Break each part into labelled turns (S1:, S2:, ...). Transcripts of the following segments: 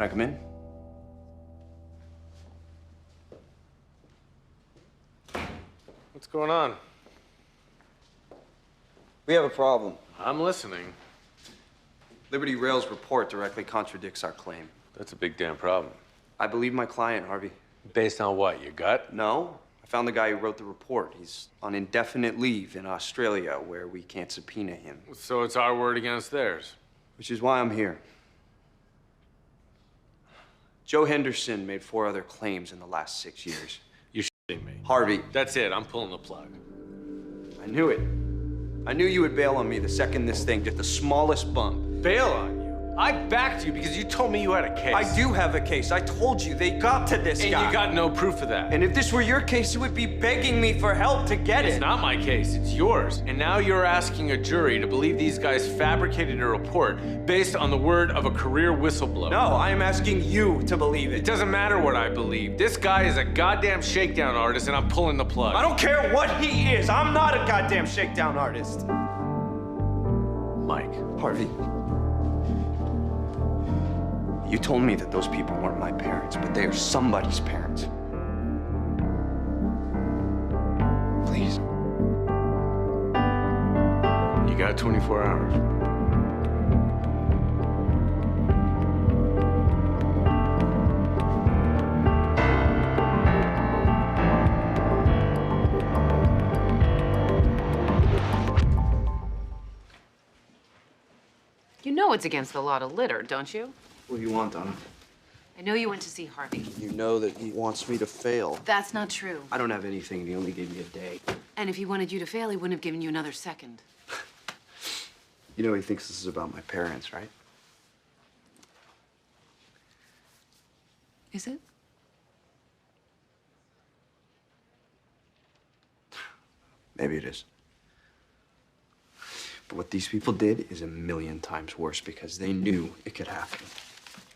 S1: Can I come in?
S2: What's going on?
S1: We have a problem.
S2: I'm listening.
S1: Liberty Rail's report directly contradicts our claim.
S2: That's a big damn problem.
S1: I believe my client, Harvey.
S2: Based on what, your gut?
S1: No. I found the guy who wrote the report. He's on indefinite leave in Australia, where we can't subpoena him.
S2: So it's our word against theirs.
S1: Which is why I'm here. Joe Henderson made 4 other claims in the last 6 years.
S2: You're shitting me.
S1: Harvey.
S2: That's it, I'm pulling the plug.
S1: I knew it. I knew you would bail on me the second this thing did the smallest bump.
S2: Bail on you? I backed you because you told me you had a case.
S1: I do have a case. I told you they got to this guy.
S2: And you got no proof of that.
S1: And if this were your case, you would be begging me for help to get it.
S2: It's not my case, it's yours. And now you're asking a jury to believe these guys fabricated a report based on the word of a career whistleblower.
S1: No, I am asking you to believe
S2: It
S1: it.
S2: doesn't matter what I believe. This guy is a goddamn shakedown artist and I'm pulling the plug.
S1: I don't care what he is. I'm not a goddamn shakedown artist.
S2: Mike.
S1: Harvey. You told me that those people weren't my parents, but they are somebody's parents. Please.
S2: You got 24 hours.
S3: You know it's against the law to litter, don't you?
S1: What do you want, Donna?
S3: I know you went to see Harvey.
S1: You know that he wants me to fail.
S3: That's not true.
S1: I don't have anything. He only gave me a day.
S3: And if he wanted you to fail, he wouldn't have given you another second.
S1: You know he thinks this is about my parents, right?
S3: Is it?
S1: Maybe it is. But what these people did is a million times worse because they knew it could happen.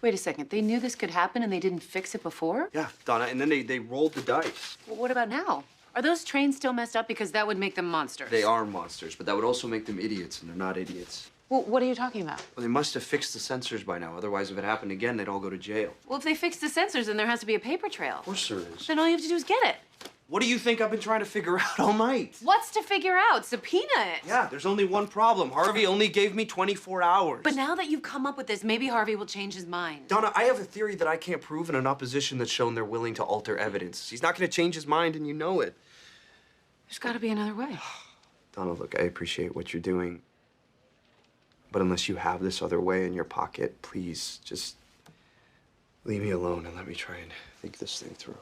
S3: Wait a second. They knew this could happen and they didn't fix it before?
S1: Yeah, Donna, and then they rolled the dice.
S3: Well, what about now? Are those trains still messed up? Because that would make them monsters.
S1: They are monsters, but that would also make them idiots, and they're not idiots.
S3: Well, what are you talking about?
S1: Well, they must have fixed the sensors by now. Otherwise, if it happened again, they'd all go to jail.
S3: Well, if they fix the sensors, then there has to be a paper trail.
S1: Of course there is.
S3: Then all you have to do is get it.
S1: What do you think I've been trying to figure out all night?
S3: What's to figure out? Subpoena it.
S1: Yeah, there's only one problem. Harvey only gave me 24 hours.
S3: But now that you've come up with this, maybe Harvey will change his mind.
S1: Donna, I have a theory that I can't prove in an opposition that's shown they're willing to alter evidence. He's not going to change his mind, and you know it.
S3: There's got to be another way.
S1: Donna, look, I appreciate what you're doing. But unless you have this other way in your pocket, please just leave me alone and let me try and think this thing through.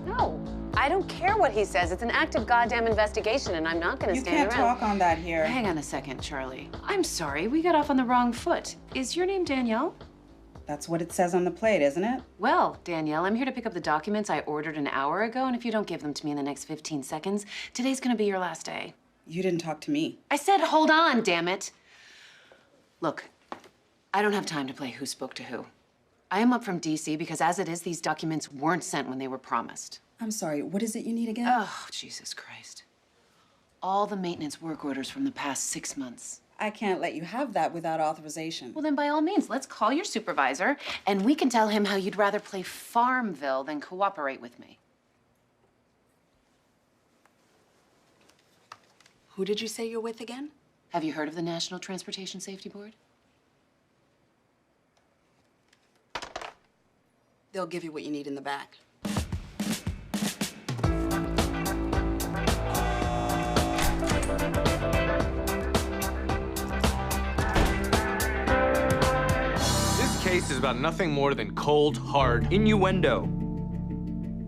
S3: No, I don't care what he says. It's an active goddamn investigation, and I'm not going to stand around.
S4: You can't talk on that here.
S3: Hang on a second, Charlie. I'm sorry, we got off on the wrong foot. Is your name Danielle?
S4: That's what it says on the plate, isn't it?
S3: Well, Danielle, I'm here to pick up the documents I ordered an hour ago, and if you don't give them to me in the next 15 seconds, today's gonna be your last day.
S4: You didn't talk to me.
S3: I said hold on, damn it. Look, I don't have time to play who spoke to who. I am up from DC because as it is, these documents weren't sent when they were promised.
S4: I'm sorry, what is it you need again?
S3: Oh, Jesus Christ. All the maintenance work orders from the past 6 months.
S4: I can't let you have that without authorization.
S3: Well, then by all means, let's call your supervisor and we can tell him how you'd rather play Farmville than cooperate with me.
S4: Who did you say you're with again?
S3: Have you heard of the National Transportation Safety Board?
S4: They'll give you what you need in the back.
S2: Case is about nothing more than cold, hard
S1: innuendo.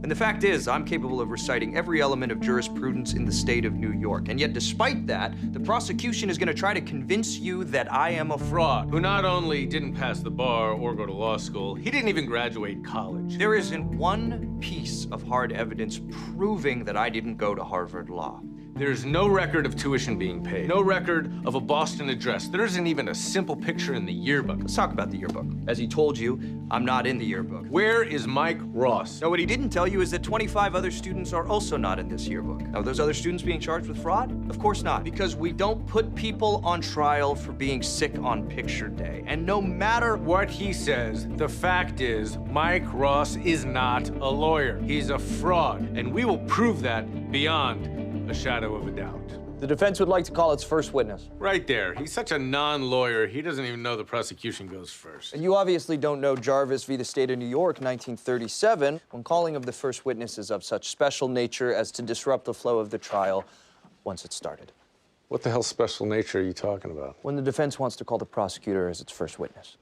S1: And the fact is, I'm capable of reciting every element of jurisprudence in the state of New York. And yet, despite that, the prosecution is going to try to convince you that I am a fraud.
S2: who not only didn't pass the bar or go to law school, he didn't even graduate college.
S1: There isn't one piece of hard evidence proving that I didn't go to Harvard Law.
S2: There's no record of tuition being paid. No record of a Boston address. There isn't even a simple picture in the yearbook.
S1: Let's talk about the yearbook. As he told you, I'm not in the yearbook.
S2: Where is Mike Ross?
S1: Now, what he didn't tell you is that 25 other students are also not in this yearbook. Now, are those other students being charged with fraud? Of course not, because we don't put people on trial for being sick on picture day. And no matter
S2: What he says, the fact is, Mike Ross is not a lawyer. He's a fraud, and we will prove that beyond a shadow of a doubt.
S1: The defense would like to call its first witness.
S2: Right there. He's such a non-lawyer, he doesn't even know the prosecution goes first.
S1: And you obviously don't know Jarvis v. the State of New York, 1937, when calling of the first witness is of such special nature as to disrupt the flow of the trial once it started.
S2: What the hell special nature are you talking about?
S1: When the defense wants to call the prosecutor as its first witness.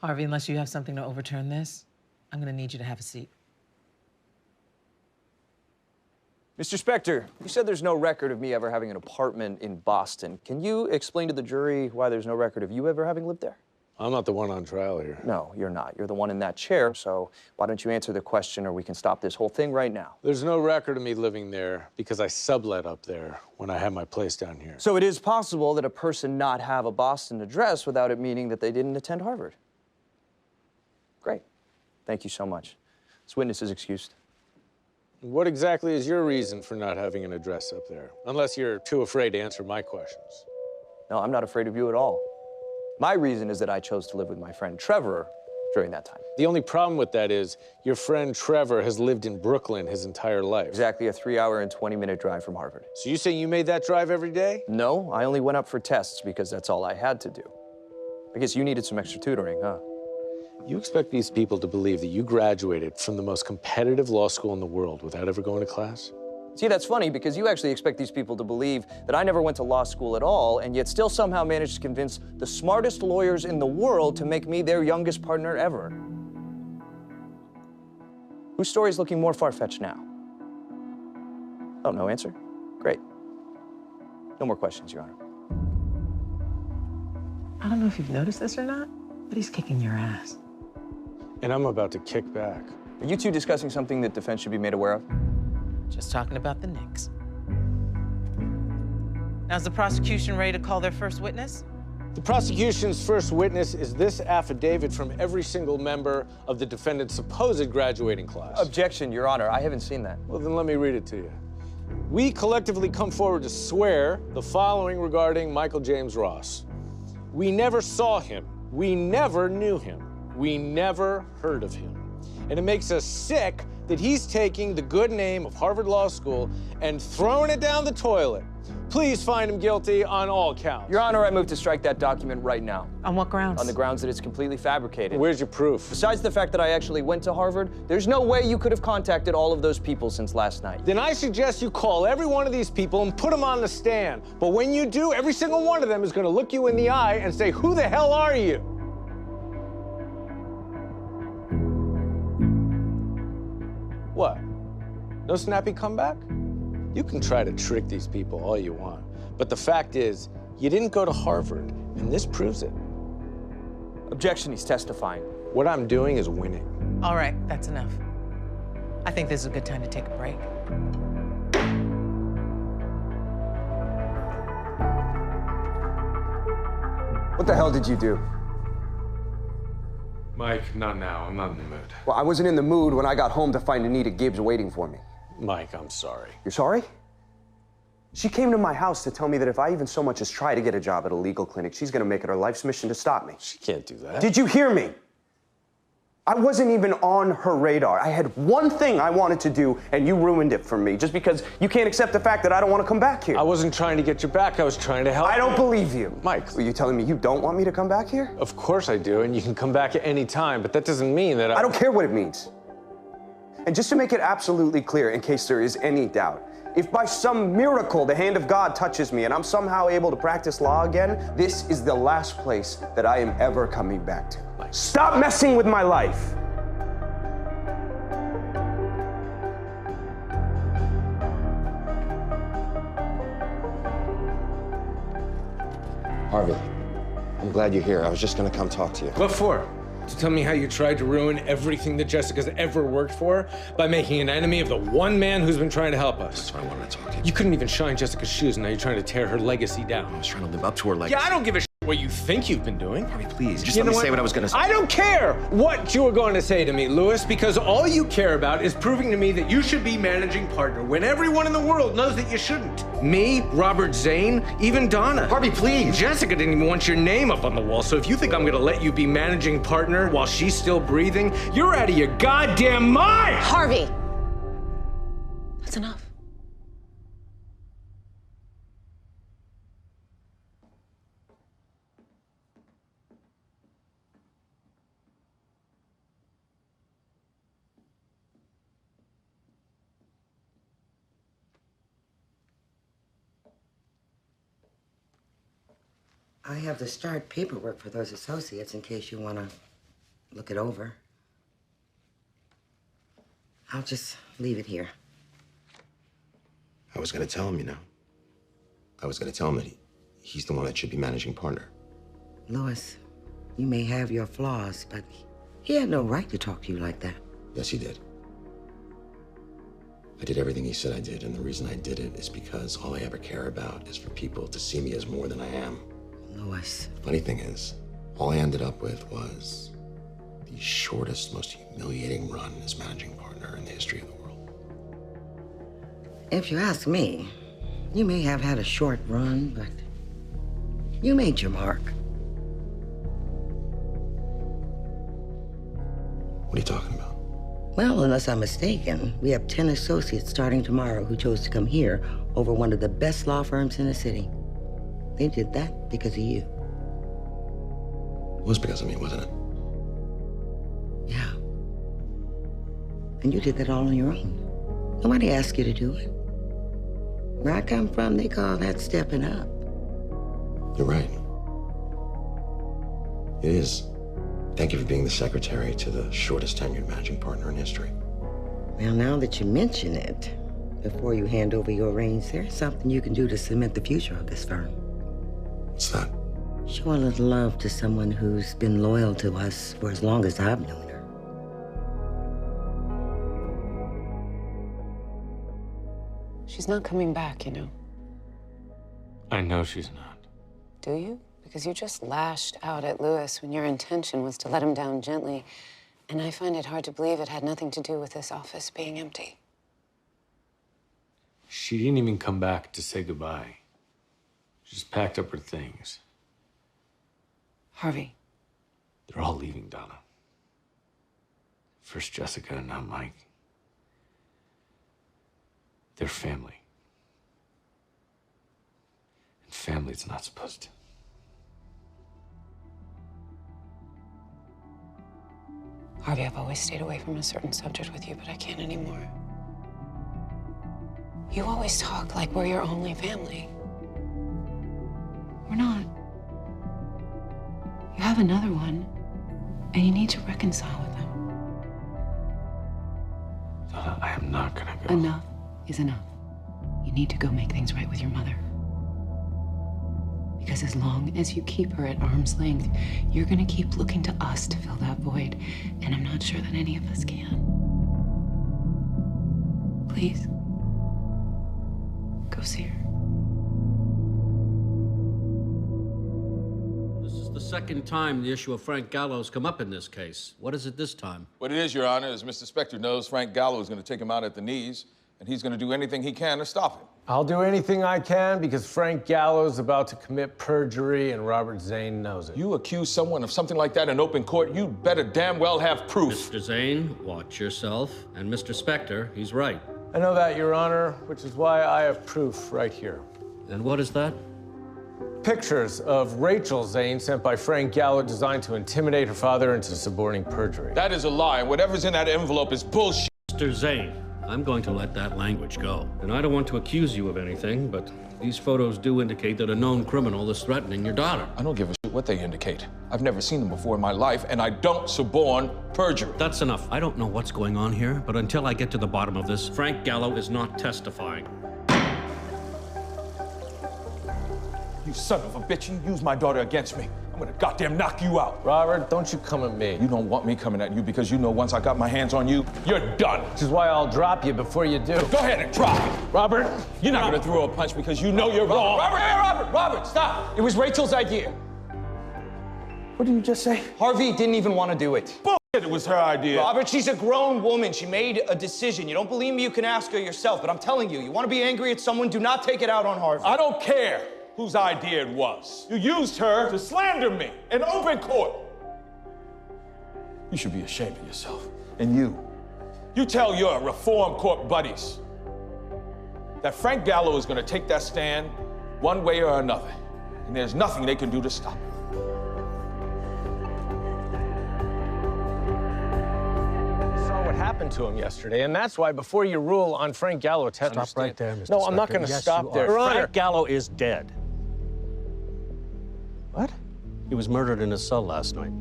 S5: Harvey, unless you have something to overturn this, I'm gonna need you to have a seat.
S1: Mr. Specter, you said there's no record of me ever having an apartment in Boston. Can you explain to the jury why there's no record of you ever having lived there?
S2: I'm not the one on trial here.
S1: No, you're not. You're the one in that chair, so why don't you answer the question or we can stop this whole thing right now.
S2: There's no record of me living there because I sublet up there when I had my place down here.
S1: So it is possible that a person not have a Boston address without it meaning that they didn't attend Harvard. Great. Thank you so much. This witness is excused.
S2: What exactly is your reason for not having an address up there? Unless you're too afraid to answer my questions.
S1: No, I'm not afraid of you at all. My reason is that I chose to live with my friend Trevor during that time.
S2: The only problem with that is your friend Trevor has lived in Brooklyn his entire life.
S1: Exactly a 3-hour and 20-minute drive from Harvard.
S2: So you say you made that drive every day?
S1: No, I only went up for tests because that's all I had to do. I guess you needed some extra tutoring, huh?
S2: You expect these people to believe that you graduated from the most competitive law school in the world without ever going to class?
S1: See, that's funny because you actually expect these people to believe that I never went to law school at all and yet still somehow managed to convince the smartest lawyers in the world to make me their youngest partner ever. Whose story is looking more far-fetched now? Oh, no answer? Great. No more questions, Your Honor.
S5: I don't know if you've noticed this or not, but he's kicking your ass.
S2: And I'm about to kick back.
S1: Are you two discussing something that defense should be made aware of?
S5: Just talking about the Knicks. Now, is the prosecution ready to call their first witness?
S2: The prosecution's first witness is this affidavit from every single member of the defendant's supposed graduating class.
S1: Objection, Your Honor. I haven't seen that.
S2: Well, then let me read it to you. We collectively come forward to swear the following regarding Michael James Ross. We never saw him. We never knew him. We never heard of him. And it makes us sick that he's taking the good name of Harvard Law School and throwing it down the toilet. Please find him guilty on all counts.
S1: Your Honor, I move to strike that document right now.
S5: On what grounds?
S1: On the grounds that it's completely fabricated.
S2: Where's your proof?
S1: Besides the fact that I actually went to Harvard, there's no way you could have contacted all of those people since last night.
S2: Then I suggest you call every one of these people and put them on the stand. But when you do, every single one of them is going to look you in the eye and say, "Who the hell are you?" What? No snappy comeback? You can try to trick these people all you want. But the fact is, you didn't go to Harvard, and this proves it.
S1: Objection, he's testifying.
S2: What I'm doing is winning.
S5: All right, that's enough. I think this is a good time to take a break.
S6: What the hell did you do?
S2: Mike, not now. I'm not in the mood.
S6: Well, I wasn't in the mood when I got home to find Anita Gibbs waiting for me.
S2: Mike, I'm sorry.
S6: You're sorry? She came to my house to tell me that if I even so much as try to get a job at a legal clinic, she's gonna make it her life's mission to stop me.
S2: She can't do that.
S6: Did you hear me? I wasn't even on her radar. I had one thing I wanted to do, and you ruined it for me, just because you can't accept the fact that I don't want to come back here.
S2: I wasn't trying to get you back. I was trying to help.
S6: I don't believe you.
S2: Mike.
S6: Are you telling me you don't want me to come back here?
S2: Of course I do, and you can come back at any time, but that doesn't mean that
S6: I don't care what it means. And just to make it absolutely clear, in case there is any doubt, if by some miracle the hand of God touches me and I'm somehow able to practice law again, this is the last place that I am ever coming back to.
S2: Mike.
S6: Stop messing with my life.
S7: Harvey, I'm glad you're here. I was just gonna come talk to you.
S2: What for? To tell me how you tried to ruin everything that Jessica's ever worked for by making an enemy of the one man who's been trying to help us.
S7: That's why I wanted to talk to you.
S2: You couldn't even shine Jessica's shoes, and now you're trying to tear her legacy down.
S7: I was trying to live up to her legacy.
S2: Yeah, I don't give a shit what you think you've been doing.
S7: Harvey, please, just let me say what I was gonna say.
S2: I don't care what you were going to say to me, Lewis, because all you care about is proving to me that you should be managing partner when everyone in the world knows that you shouldn't. Me, Robert Zane, even Donna.
S7: Harvey, please.
S2: Jessica didn't even want your name up on the wall, so if you think I'm gonna let you be managing partner while she's still breathing, you're out of your goddamn mind!
S3: Harvey! That's enough.
S8: I have to start paperwork for those associates in case you want to look it over. I'll just leave it here.
S7: I was gonna tell him, you know. I was gonna tell him that he's the one that should be managing partner.
S8: Louis, you may have your flaws, but he had no right to talk to you like that.
S7: Yes, he did. I did everything he said I did, and the reason I did it is because all I ever care about is for people to see me as more than I am.
S8: Louis.
S7: Funny thing is, all I ended up with was the shortest, most humiliating run as managing partner in the history of the world.
S8: If you ask me, you may have had a short run, but you made your mark.
S7: What are you talking about?
S8: Well, unless I'm mistaken, we have 10 associates starting tomorrow who chose to come here over one of the best law firms in the city. They did that because of you.
S7: It was because of me, wasn't it?
S8: Yeah. And you did that all on your own. Nobody asked you to do it. Where I come from, they call that stepping up.
S7: You're right. It is. Thank you for being the secretary to the shortest tenured managing partner in history.
S8: Well, now that you mention it, before you hand over your reins, there's something you can do to cement the future of this firm.
S7: What's that?
S8: Show a little love to someone who's been loyal to us for as long as I've known her.
S3: She's not coming back, you know.
S2: I know she's not.
S3: Do you? Because you just lashed out at Lewis when your intention was to let him down gently. And I find it hard to believe it had nothing to do with this office being empty.
S2: She didn't even come back to say goodbye. She just packed up her things.
S3: Harvey.
S2: They're all leaving, Donna. First Jessica and now Mike. They're family. And family's not supposed to.
S3: Harvey, I've always stayed away from a certain subject with you, but I can't anymore. You always talk like we're your only family. We're not. You have another one, and you need to reconcile with them.
S2: Donna, I am not gonna go.
S3: Enough is enough. You need to go make things right with your mother. Because as long as you keep her at arm's length, you're gonna keep looking to us to fill that void, and I'm not sure that any of us can. Please, go see her.
S9: This is the second time the issue of Frank Gallo's come up in this case. What is it this time?
S10: What it is, Your Honor, is Mr. Specter knows Frank Gallo is going to take him out at the knees, and he's going to do anything he can to stop him.
S2: I'll do anything I can because Frank Gallo's about to commit perjury and Robert Zane knows it.
S10: You accuse someone of something like that in open court, you better damn well have proof.
S9: Mr. Zane, watch yourself. And Mr. Specter, he's right.
S2: I know that, Your Honor, which is why I have proof right here.
S9: And what is that?
S2: Pictures of Rachel Zane sent by Frank Gallo designed to intimidate her father into suborning perjury.
S10: That is a lie, and whatever's in that envelope is bullshit.
S9: Mr. Zane, I'm going to let that language go. And I don't want to accuse you of anything, but these photos do indicate that a known criminal is threatening your daughter.
S10: I don't give a shit what they indicate. I've never seen them before in my life, and I don't suborn perjury.
S9: That's enough. I don't know what's going on here, but until I get to the bottom of this, Frank Gallo is not testifying.
S10: You son of a bitch, you used my daughter against me. I'm I'm gonna goddamn knock you out.
S2: Robert, don't you come at me.
S10: You don't want me coming at you because you know once I got my hands on you, you're done.
S2: Which is why I'll drop you before you do.
S10: Go ahead and try.
S2: Robert,
S10: You're not gonna throw a punch because you know you're wrong.
S6: Robert, stop! It was Rachel's idea. What did you just say? Harvey didn't even want to do it.
S10: Bullshit, it was her idea.
S6: Robert, she's a grown woman. She made a decision. You don't believe me, you can ask her yourself. But I'm telling you, you want to be angry at someone, do not take it out on Harvey.
S10: I don't care whose idea it was. You used her to slander me in open court. You should be ashamed of yourself. And you tell your reform court buddies that Frank Gallo is going to take that stand one way or another. And there's nothing they can do to stop it.
S2: What happened to him yesterday, and that's why before you rule on Frank Gallo,
S9: Stop right there, Mr.
S2: No, I'm not
S9: Specter.
S2: going to
S9: Yes,
S2: stop
S9: you
S2: there.
S9: are.
S2: Your Honor.
S9: Frank Gallo is dead.
S2: What?
S9: He was murdered in his cell last night.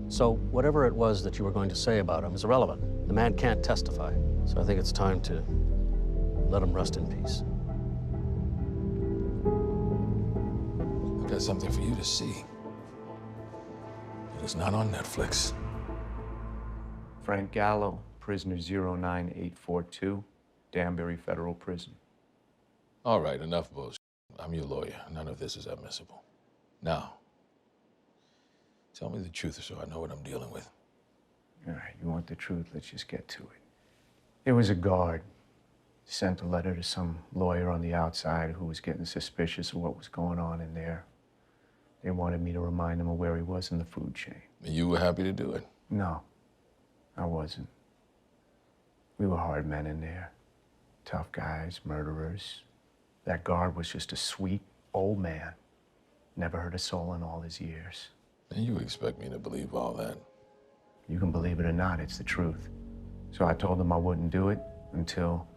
S9: So whatever it was that you were going to say about him is irrelevant. The man can't testify. So I think it's time to let him rest in peace.
S10: I've got something for you to see. It is not on Netflix.
S11: Frank Gallo, prisoner 09842, Danbury Federal Prison.
S10: All right, enough bullshit. I'm your lawyer. None of this is admissible. Now, tell me the truth so I know what I'm dealing with.
S11: All right, you want the truth? Let's just get to it. There was a guard sent a letter to some lawyer on the outside who was getting suspicious of what was going on in there. They wanted me to remind him of where he was in the food chain.
S10: And you were happy to do it?
S11: No, I wasn't. We were hard men in there. Tough guys, murderers. That guard was just a sweet old man. Never hurt a soul in all his years.
S10: And you expect me to believe all that?
S11: You can believe it or not, it's the truth. So I told them I wouldn't do it until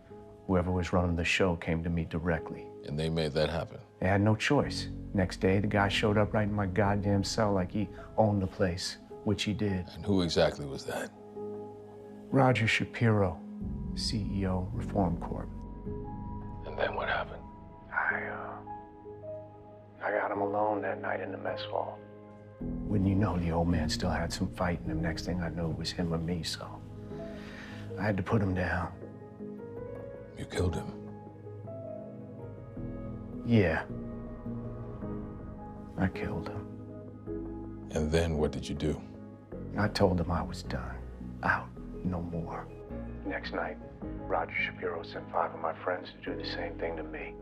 S11: whoever was running the show came to me directly.
S10: And they made that happen?
S11: They had no choice. Next day, the guy showed up right in my goddamn cell like he owned the place, which he did.
S10: And who exactly was that?
S11: Roger Shapiro, CEO, Reform Corp.
S10: And then what happened?
S11: I got him alone that night in the mess hall. Wouldn't you know, the old man still had some fight in him. Next thing I knew, it was him or me, so I had to put him down.
S10: You killed him?
S11: Yeah. I killed him.
S10: And then what did you do?
S11: I told him I was done. Out. No more. Next night, Roger Shapiro sent 5 of my friends to do the same thing to me.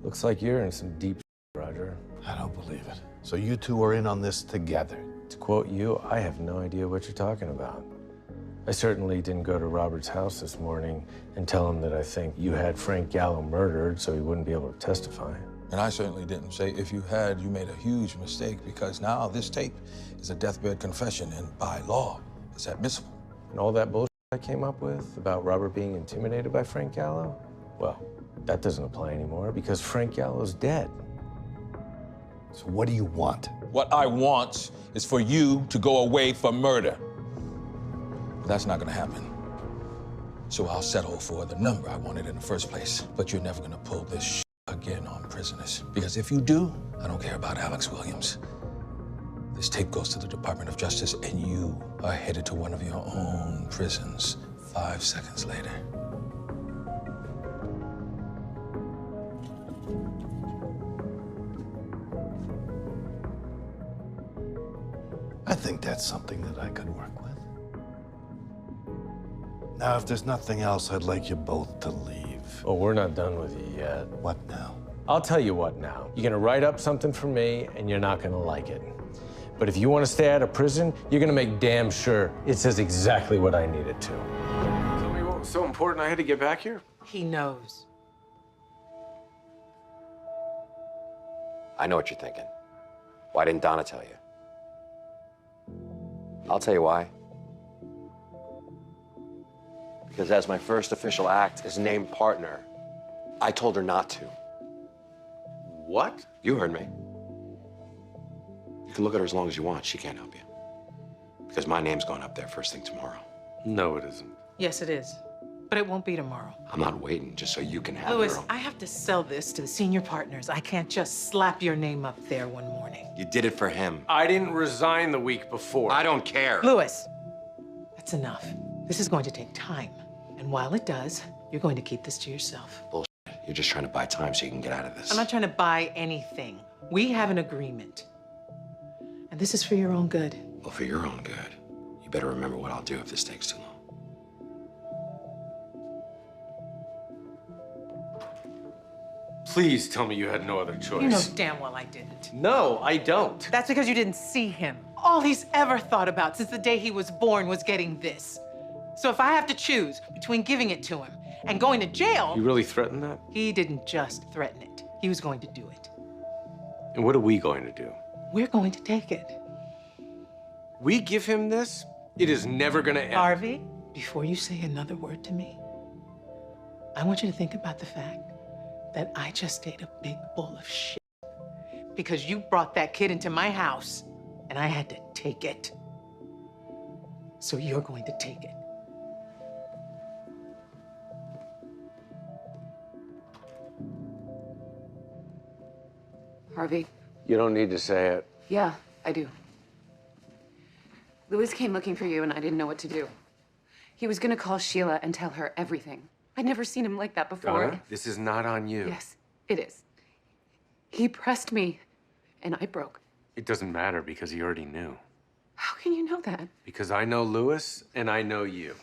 S2: Looks like you're in some deep Roger.
S12: I don't believe it. So you two are in on this together?
S2: To quote you, I have no idea what you're talking about. I certainly didn't go to Robert's house this morning and tell him that I think you had Frank Gallo murdered so he wouldn't be able to testify.
S10: And I certainly didn't say if you had, you made a huge mistake, because now this tape is a deathbed confession and by law, it's admissible.
S2: And all that bullshit I came up with about Robert being intimidated by Frank Gallo, well, that doesn't apply anymore because Frank Gallo's dead.
S12: So what do you want?
S10: What I want is for you to go away for murder. But that's not gonna happen. So I'll settle for the number I wanted in the first place. But you're never gonna pull this shit again on prisoners. Because if you do, I don't care about Alex Williams. This tape goes to the Department of Justice and you are headed to one of your own prisons 5 seconds later.
S12: I think that's something that I could work with. Now, if there's nothing else, I'd like you both to leave.
S2: Oh, we're not done with you yet.
S12: What now?
S2: I'll tell you what now. You're gonna write up something for me and you're not gonna like it. But if you want to stay out of prison, you're gonna make damn sure it says exactly what I need it to.
S6: Tell me what was so important I had to get back here?
S5: He knows.
S13: I know what you're thinking. Why didn't Donna tell you? I'll tell you why. Because as my first official act as named partner, I told her not to.
S6: What?
S13: You heard me. You can look at her as long as you want. She can't help you. Because my name's going up there first thing tomorrow.
S6: No, it isn't.
S5: Yes, it is. But it won't be tomorrow.
S7: I'm not waiting just so you can have
S5: Louis,
S7: your own.
S5: I have to sell this to the senior partners. I can't just slap your name up there one morning.
S7: You did it for him.
S2: I didn't resign the week before.
S7: I don't care.
S5: Louis, that's enough. This is going to take time. And while it does, you're going to keep this to yourself.
S7: Bullshit. You're just trying to buy time so you can get out of this.
S5: I'm not trying to buy anything. We have an agreement. And this is for your own good.
S7: Well, for your own good, you better remember what I'll do if this takes too long.
S2: Please tell me you had no other choice.
S5: You know damn well I didn't.
S2: No, I don't.
S5: That's because you didn't see him. All he's ever thought about since the day he was born was getting this. So if I have to choose between giving it to him and going to jail...
S2: You really threatened that?
S5: He didn't just threaten it. He was going to do it.
S2: And what are we going to do?
S5: We're going to take it.
S2: We give him this, it is never gonna end.
S5: Harvey, before you say another word to me, I want you to think about the fact that I just ate a big bowl of shit because you brought that kid into my house and I had to take it. So you're going to take it.
S3: Harvey?
S2: You don't need to say it.
S3: Yeah, I do. Louis came looking for you and I didn't know what to do. He was gonna call Sheila and tell her everything. I'd never seen him like that before.
S2: Donna, this is not on you.
S3: Yes, it is. He pressed me and I broke.
S2: It doesn't matter because he already knew.
S3: How can you know that?
S2: Because I know Louis and I know you.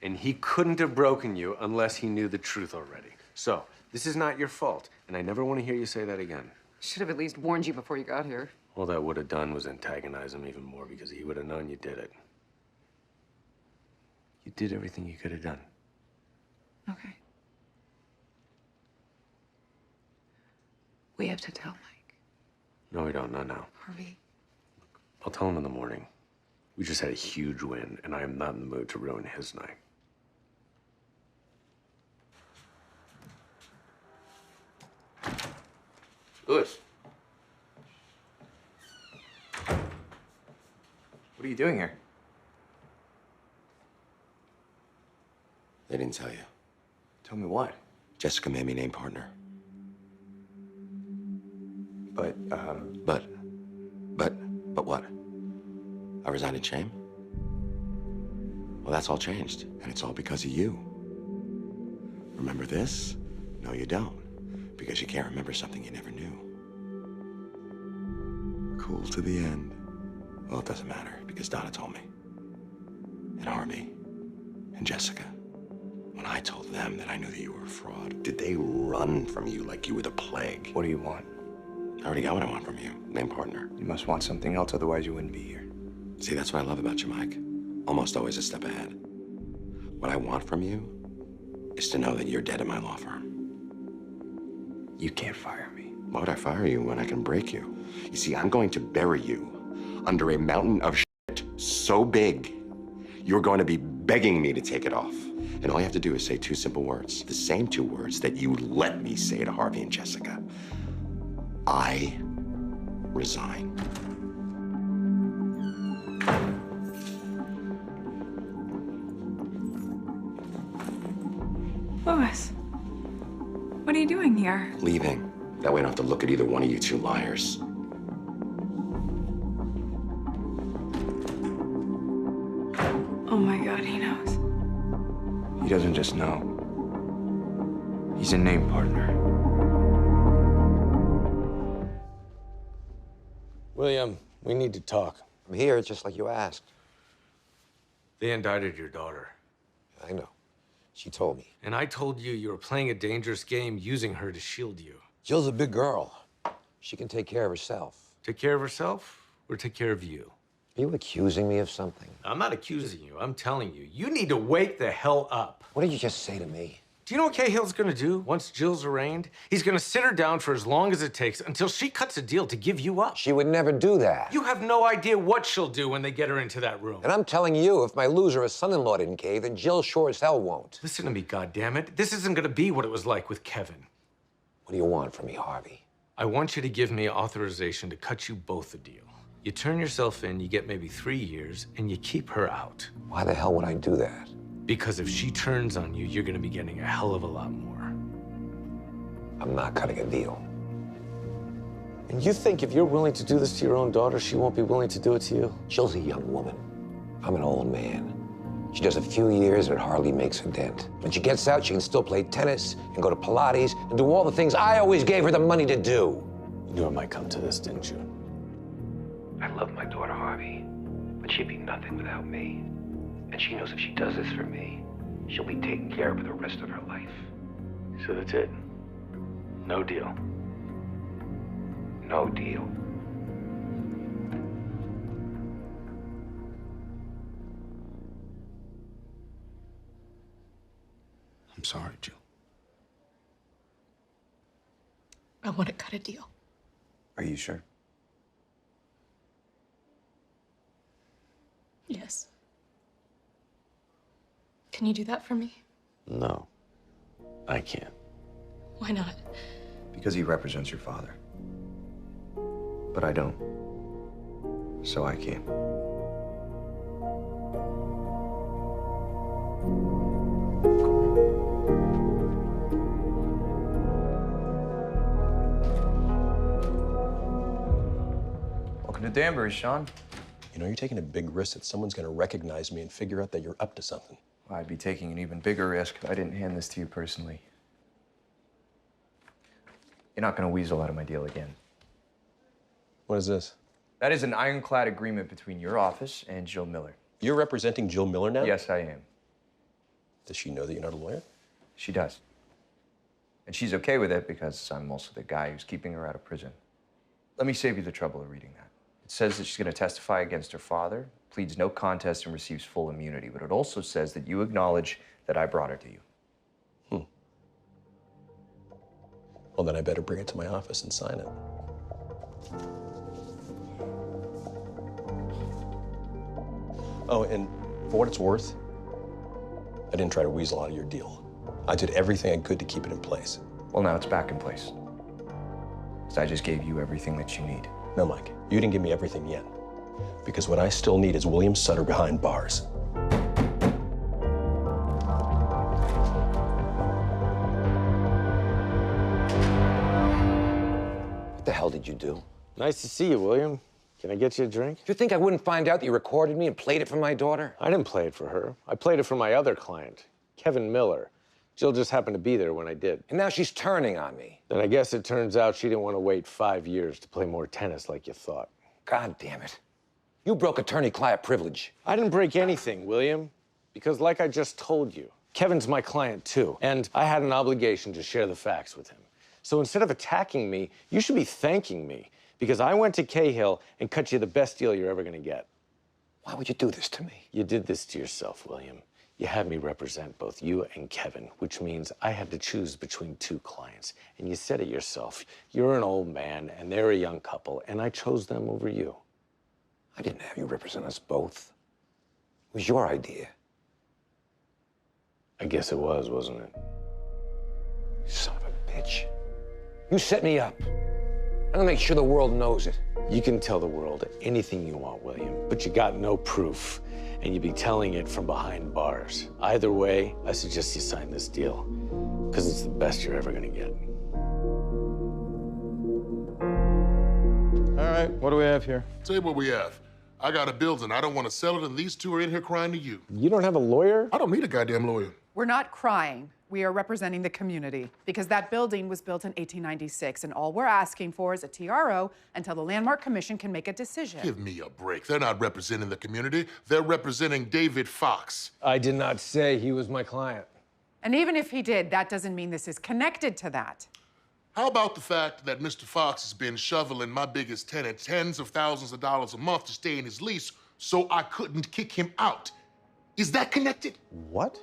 S2: And he couldn't have broken you unless he knew the truth already. So, this is not your fault. And I never want to hear you say that again.
S3: Should have at least warned you before you got here.
S2: All that would have done was antagonize him even more because he would have known you did it. You did everything you could have done.
S3: Okay. We have to tell Mike.
S2: No, we don't. Not now.
S3: Harvey.
S2: I'll tell him in the morning. We just had a huge win, and I am not in the mood to ruin his night. Louis.
S1: What are you doing here?
S7: They didn't tell you.
S1: Tell me what?
S7: Jessica made me name partner.
S1: But
S7: what? I resigned in shame? Well, that's all changed, and it's all because of you. Remember this? No, you don't, because you can't remember something you never knew. Cool to the end. Well, it doesn't matter, because Donna told me. And Harvey. And Jessica. When I told them that I knew that you were a fraud, did they run from you like you were the plague?
S1: What do you want?
S7: I already got what I want from you. Name partner.
S1: You must want something else, otherwise you wouldn't be here.
S7: See, that's what I love about you, Mike. Almost always a step ahead. What I want from you is to know that you're dead at my law firm.
S1: You can't fire me.
S7: Why would I fire you when I can break you? You see, I'm going to bury you under a mountain of shit so big, you're going to be begging me to take it off. And all you have to do is say two simple words, the same two words that you let me say to Harvey and Jessica. I resign.
S14: Louis, what are you doing here?
S7: Leaving. That way I don't have to look at either one of you two liars.
S14: Oh my God, he knows.
S1: He doesn't just know. He's a name partner.
S2: William, we need to talk.
S13: I'm here just like you asked.
S2: They indicted your daughter.
S13: I know. She told me.
S2: And I told you you were playing a dangerous game using her to shield you.
S13: Jill's a big girl. She can take care of herself.
S2: Take care of herself or take care of you?
S13: Are you accusing me of something?
S2: I'm not accusing you. I'm telling you. You need to wake the hell up.
S13: What did you just say to me?
S2: Do you know what Cahill's gonna do once Jill's arraigned? He's gonna sit her down for as long as it takes until she cuts a deal to give you up.
S13: She would never do that.
S2: You have no idea what she'll do when they get her into that room.
S13: And I'm telling you, if my loser, a son-in-law, didn't cave, then Jill sure as hell won't.
S2: Listen to me, goddammit. This isn't gonna be what it was like with Kevin.
S13: What do you want from me, Harvey?
S2: I want you to give me authorization to cut you both a deal. You turn yourself in, you get maybe 3 years, and you keep her out.
S13: Why the hell would I do that?
S2: Because if she turns on you, you're gonna be getting a hell of a lot more.
S15: I'm not cutting a deal.
S2: And you think if you're willing to do this to your own daughter, she won't be willing to do it to you?
S15: Jill's a young woman. I'm an old man. She does a few years and it hardly makes a dent. When she gets out, she can still play tennis and go to Pilates and do all the things I always gave her the money to do.
S2: You knew it might come to this, didn't you?
S15: I love my daughter, Harvey, but she'd be nothing without me. And she knows if she does this for me, she'll be taken care of for the rest of her life.
S2: So that's it? No deal?
S15: No deal.
S12: I'm sorry, Jill.
S14: I want to cut a deal.
S6: Are you sure?
S14: Yes. Can you do that for me?
S2: No, I can't.
S14: Why not?
S6: Because he represents your father. But I don't. So I can't.
S1: Welcome to Danbury, Sean.
S13: You know, you're taking a big risk that someone's gonna recognize me and figure out that you're up to something.
S1: Well, I'd be taking an even bigger risk if I didn't hand this to you personally. You're not gonna weasel out of my deal again.
S13: What is this?
S1: That is an ironclad agreement between your office and Jill Miller.
S13: You're representing Jill Miller now?
S1: Yes, I am.
S13: Does she know that you're not a lawyer?
S1: She does. And she's okay with it because I'm also the guy who's keeping her out of prison. Let me save you the trouble of reading that. It says that she's going to testify against her father, pleads no contest, and receives full immunity. But it also says that you acknowledge that I brought her to you.
S13: Well, then I better bring it to my office and sign it. Oh, and for what it's worth, I didn't try to weasel out of your deal. I did everything I could to keep it in place.
S1: Well, now it's back in place. So I just gave you everything that you need.
S13: No, Mike, you didn't give me everything yet. Because what I still need is William Sutter behind bars.
S15: What the hell did you do?
S2: Nice to see you, William. Can I get you a drink?
S15: Do you think I wouldn't find out that you recorded me and played it for my daughter?
S2: I didn't play it for her. I played it for my other client, Kevin Miller. Jill just happened to be there when I did.
S15: And now she's turning on me.
S2: Then I guess it turns out she didn't want to wait 5 years to play more tennis like you thought.
S15: God damn it. You broke attorney-client privilege.
S2: I didn't break anything, William, because like I just told you, Kevin's my client too, and I had an obligation to share the facts with him. So instead of attacking me, you should be thanking me, because I went to Cahill and cut you the best deal you're ever gonna get.
S15: Why would you do this to me?
S2: You did this to yourself, William. You had me represent both you and Kevin, which means I had to choose between two clients. And you said it yourself. You're an old man, and they're a young couple, and I chose them over you.
S15: I didn't have you represent us both. It was your idea.
S2: I guess it was, wasn't it?
S15: Son of a bitch. You set me up. I'm gonna make sure the world knows it.
S2: You can tell the world anything you want, William, but you got no proof, and you'd be telling it from behind bars. Either way, I suggest you sign this deal, because it's the best you're ever gonna get.
S16: All right, what do we have here?
S12: Tell you what we have. I got a building. I don't want to sell it, and these two are in here crying to you.
S2: You don't have a lawyer?
S12: I don't need a goddamn lawyer.
S17: We're not crying. We are representing the community because that building was built in 1896, and all we're asking for is a TRO until the Landmark Commission can make a decision.
S12: Give me a break. They're not representing the community. They're representing David Fox.
S2: I did not say he was my client.
S17: And even if he did, that doesn't mean this is connected to that.
S12: How about the fact that Mr. Fox has been shoveling my biggest tenant tens of thousands of dollars a month to stay in his lease so I couldn't kick him out? Is that connected?
S2: What?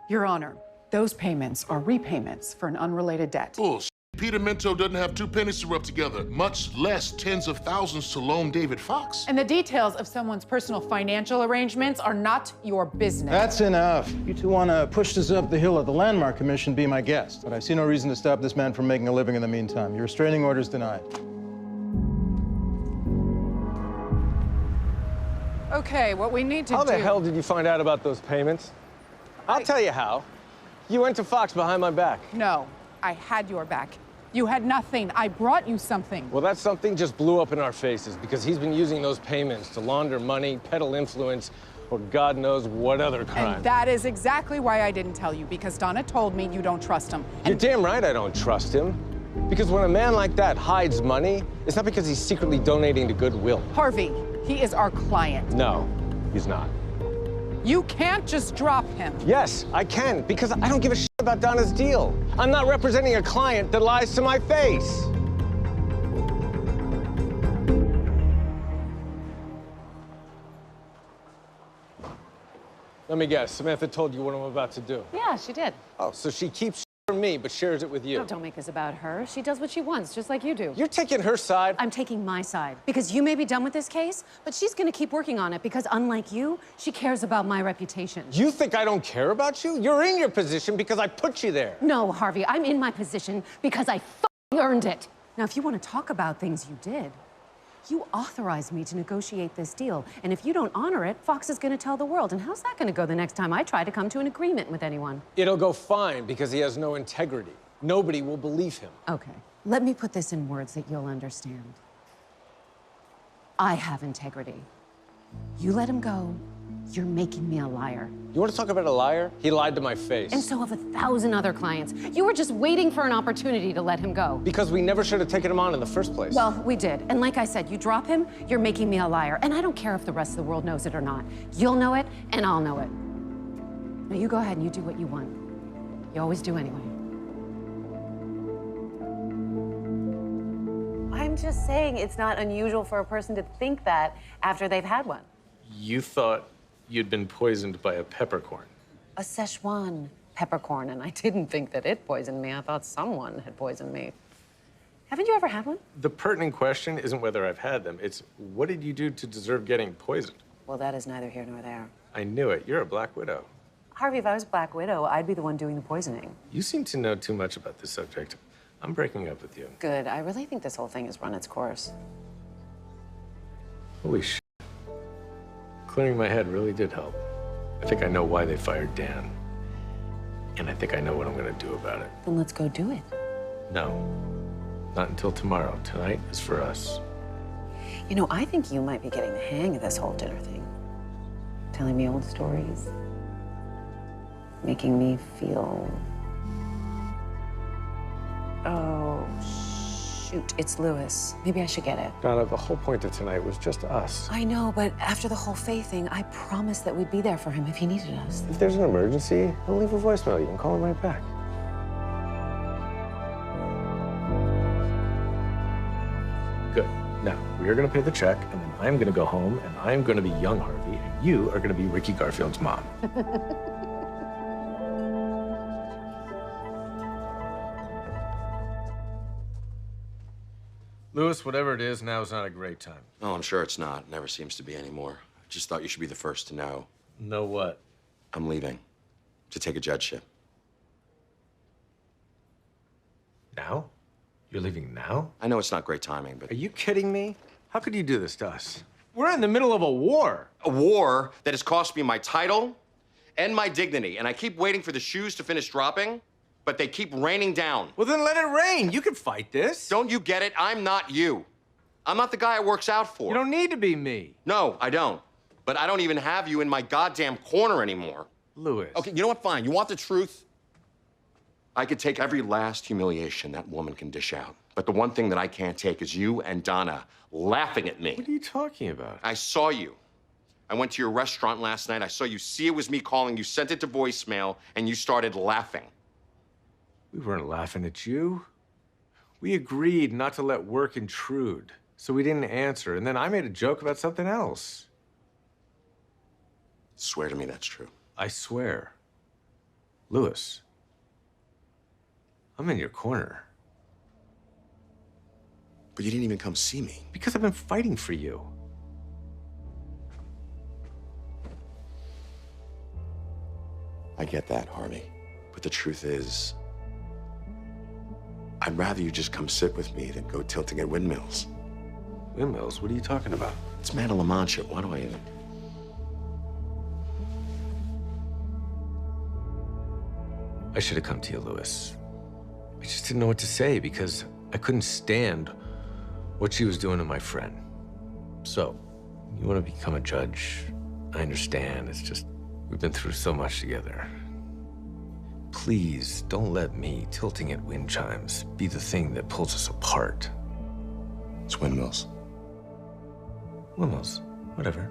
S17: Your Honor, those payments are repayments for an unrelated debt.
S12: Bullshit. Peter Minto doesn't have two pennies to rub together, much less tens of thousands to loan David Fox.
S17: And the details of someone's personal financial arrangements are not your business.
S16: That's enough. You two want to push this up the hill at the Landmark Commission, be my guest. But I see no reason to stop this man from making a living in the meantime. Your restraining order's denied.
S17: Okay, what we need to do...
S2: How the hell did you find out about those payments? I'll tell you how. You went to Fox behind my back.
S17: No, I had your back. You had nothing. I brought you something.
S2: Well, that something just blew up in our faces because he's been using those payments to launder money, peddle influence, or God knows what other crime.
S17: And that is exactly why I didn't tell you, because Donna told me you don't trust him.
S2: You're damn right I don't trust him. Because when a man like that hides money, it's not because he's secretly donating to Goodwill.
S17: Harvey, he is our client.
S2: No, he's not.
S17: You can't just drop him.
S2: Yes, I can, because I don't give a shit about Donna's deal. I'm not representing a client that lies to my face. Let me guess, Samantha told you what I'm about to do.
S3: Yeah, she did.
S2: Oh, so she keeps shit from me, but shares it with you.
S3: No, don't make this about her. She does what she wants, just like you do.
S2: You're taking her side.
S3: I'm taking my side. Because you may be done with this case, but she's gonna keep working on it because unlike you, she cares about my reputation.
S2: You think I don't care about you? You're in your position because I put you there.
S3: No, Harvey, I'm in my position because I earned it. Now, if you want to talk about things you did, you authorized me to negotiate this deal. And if you don't honor it, Fox is gonna tell the world. And how's that gonna go the next time I try to come to an agreement with anyone?
S2: It'll go fine because he has no integrity. Nobody will believe him.
S3: Okay, let me put this in words that you'll understand. I have integrity. You let him go, you're making me a liar.
S2: You want to talk about a liar? He lied to my face.
S3: And so have 1,000 other clients. You were just waiting for an opportunity to let him go.
S2: Because we never should have taken him on in the first place.
S3: Well, we did. And like I said, you drop him, you're making me a liar. And I don't care if the rest of the world knows it or not. You'll know it, and I'll know it. Now you go ahead and you do what you want. You always do anyway. I'm just saying it's not unusual for a person to think that after they've had one.
S2: You thought you'd been poisoned by a peppercorn.
S3: A Szechuan peppercorn, and I didn't think that it poisoned me. I thought someone had poisoned me. Haven't you ever had one?
S2: The pertinent question isn't whether I've had them. It's what did you do to deserve getting poisoned?
S3: Well, that is neither here nor there.
S2: I knew it. You're a Black Widow.
S3: Harvey, if I was Black Widow, I'd be the one doing the poisoning.
S2: You seem to know too much about this subject. I'm breaking up with you.
S3: Good. I really think this whole thing has run its course.
S2: Holy shit. Clearing my head really did help. I think I know why they fired Dan. And I think I know what I'm gonna do about it.
S3: Then let's go do it.
S2: No, not until tomorrow. Tonight is for us.
S3: You know, I think you might be getting the hang of this whole dinner thing. Telling me old stories. Making me feel... Oh, shoot, it's Lewis. Maybe I should get it.
S2: Donna, the whole point of tonight was just us.
S3: I know, but after the whole Faye thing, I promised that we'd be there for him if he needed us.
S2: If there's an emergency, he'll leave a voicemail. You can call him right back. Good. Now, we are gonna pay the check, and then I'm gonna go home, and I'm gonna be young Harvey, and you are gonna be Ricky Garfield's mom. Lewis, whatever it is, now is not a great time.
S7: Oh, I'm sure it's not. Never seems to be anymore. I just thought you should be the first to know.
S2: Know what?
S7: I'm leaving to take a judgeship.
S2: Now? You're leaving now?
S7: I know it's not great timing, but...
S2: Are you kidding me? How could you do this to us? We're in the middle of a war.
S7: A war that has cost me my title and my dignity, and I keep waiting for the shoes to finish dropping, but they keep raining down.
S2: Well, then let it rain. You can fight this.
S7: Don't you get it? I'm not you. I'm not the guy it works out for.
S2: You don't need to be me.
S7: No, I don't. But I don't even have you in my goddamn corner anymore.
S2: Lewis.
S7: Okay, you know what? Fine. You want the truth? I could take every last humiliation that woman can dish out. But the one thing that I can't take is you and Donna laughing at me.
S2: What are you talking about?
S7: I saw you. I went to your restaurant last night. I saw you see it was me calling. You sent it to voicemail, and you started laughing.
S2: We weren't laughing at you. We agreed not to let work intrude, so we didn't answer. And then I made a joke about something else.
S7: Swear to me that's true.
S2: I swear. Lewis, I'm in your corner.
S7: But you didn't even come see me.
S2: Because I've been fighting for you.
S7: I get that, Harvey. But the truth is, I'd rather you just come sit with me than go tilting at windmills.
S2: Windmills? What are you talking about?
S7: It's Man of La Mancha. Why do I even...
S18: I should have come to you, Louis. I just didn't know what to say because I couldn't stand what she was doing to my friend. So, you want to become a judge? I understand. It's just, we've been through so much together. Please, don't let me, tilting at wind chimes, be the thing that pulls us apart.
S10: It's windmills.
S18: Windmills, whatever.